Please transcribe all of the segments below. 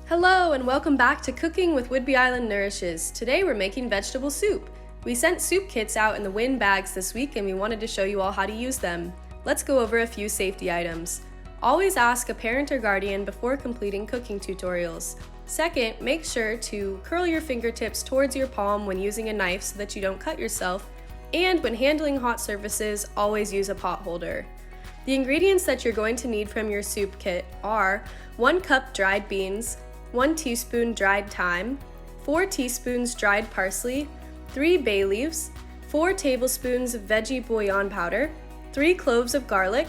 Hello and welcome back to Cooking with Whidbey Island Nourishes. Today we're making vegetable soup. We sent soup kits out in the Winn bags this week and we wanted to show you all how to use them. Let's go over a few safety items. Always ask a parent or guardian before completing cooking tutorials. Second, make sure to curl your fingertips towards your palm when using a knife so that you don't cut yourself. And when handling hot surfaces, always use a pot holder. The ingredients that you're going to need from your soup kit are 1 cup dried beans, 1 teaspoon dried thyme, 4 teaspoons dried parsley, 3 bay leaves, 4 tablespoons of veggie bouillon powder, 3 cloves of garlic,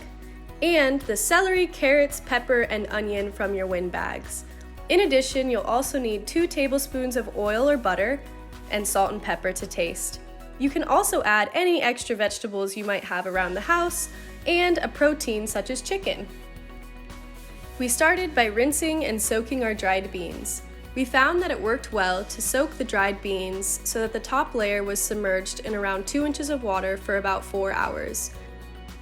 and the celery, carrots, pepper, and onion from your Winn bags. In addition, you'll also need 2 tablespoons of oil or butter and salt and pepper to taste. You can also add any extra vegetables you might have around the house and a protein such as chicken. We started by rinsing and soaking our dried beans. We found that it worked well to soak the dried beans so that the top layer was submerged in around 2 inches of water for about 4 hours.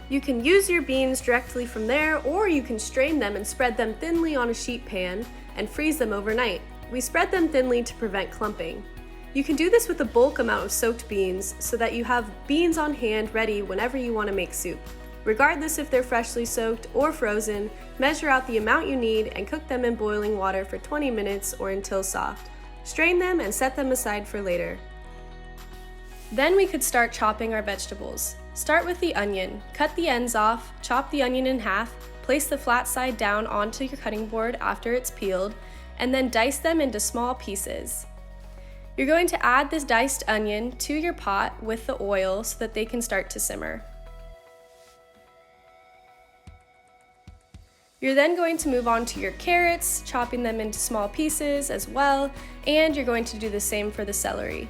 You can use your beans directly from there, or you can strain them and spread them thinly on a sheet pan and freeze them overnight. We spread them thinly to prevent clumping. You can do this with a bulk amount of soaked beans so that you have beans on hand ready whenever you want to make soup. Regardless if they're freshly soaked or frozen, measure out the amount you need and cook them in boiling water for 20 minutes or until soft. Strain them and set them aside for later. Then we could start chopping our vegetables. Start with the onion. Cut the ends off, chop the onion in half, place the flat side down onto your cutting board after it's peeled, and then dice them into small pieces. You're going to add this diced onion to your pot with the oil so that they can start to simmer. You're then going to move on to your carrots, chopping them into small pieces as well, and you're going to do the same for the celery.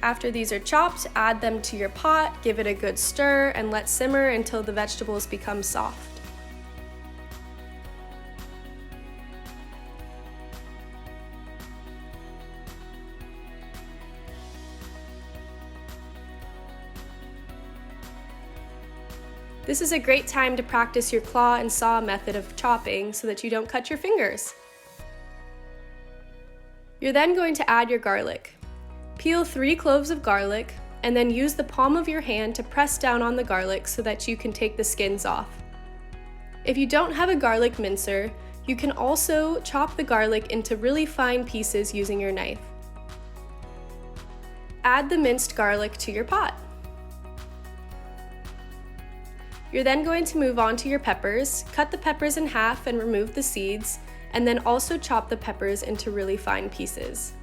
After these are chopped, add them to your pot, give it a good stir, and let simmer until the vegetables become soft. This is a great time to practice your claw and saw method of chopping so that you don't cut your fingers. You're then going to add your garlic. Peel 3 cloves of garlic and then use the palm of your hand to press down on the garlic so that you can take the skins off. If you don't have a garlic mincer, you can also chop the garlic into really fine pieces using your knife. Add the minced garlic to your pot. You're then going to move on to your peppers. Cut the peppers in half and remove the seeds, and then also chop the peppers into really fine pieces.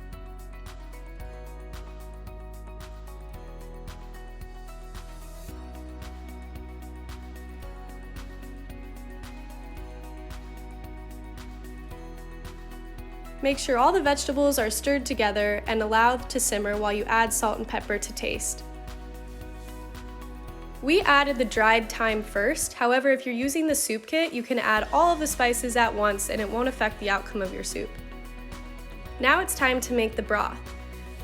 Make sure all the vegetables are stirred together and allowed to simmer while you add salt and pepper to taste. We added the dried thyme first. However, if you're using the soup kit, you can add all of the spices at once and it won't affect the outcome of your soup. Now it's time to make the broth.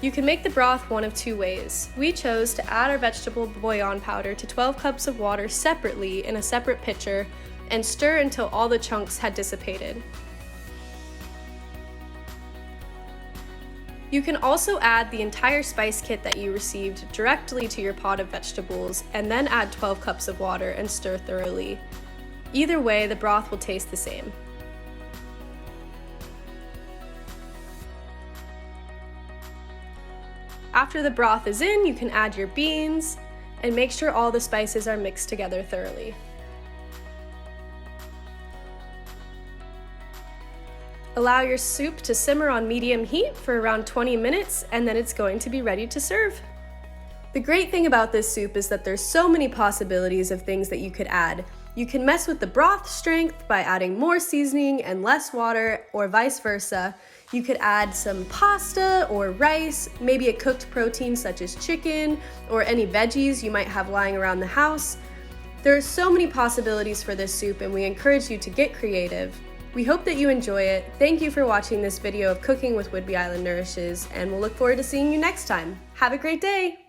You can make the broth one of 2 ways. We chose to add our vegetable bouillon powder to 12 cups of water separately in a separate pitcher and stir until all the chunks had dissipated. You can also add the entire spice kit that you received directly to your pot of vegetables and then add 12 cups of water and stir thoroughly. Either way, the broth will taste the same. After the broth is in, you can add your beans and make sure all the spices are mixed together thoroughly. Allow your soup to simmer on medium heat for around 20 minutes and then it's going to be ready to serve. The great thing about this soup is that there's so many possibilities of things that you could add. You can mess with the broth strength by adding more seasoning and less water, or vice versa. You could add some pasta or rice, maybe a cooked protein such as chicken or any veggies you might have lying around the house. There are so many possibilities for this soup and we encourage you to get creative. We hope that you enjoy it. Thank you for watching this video of Cooking with Whidbey Island Nourishes, and we'll look forward to seeing you next time. Have a great day!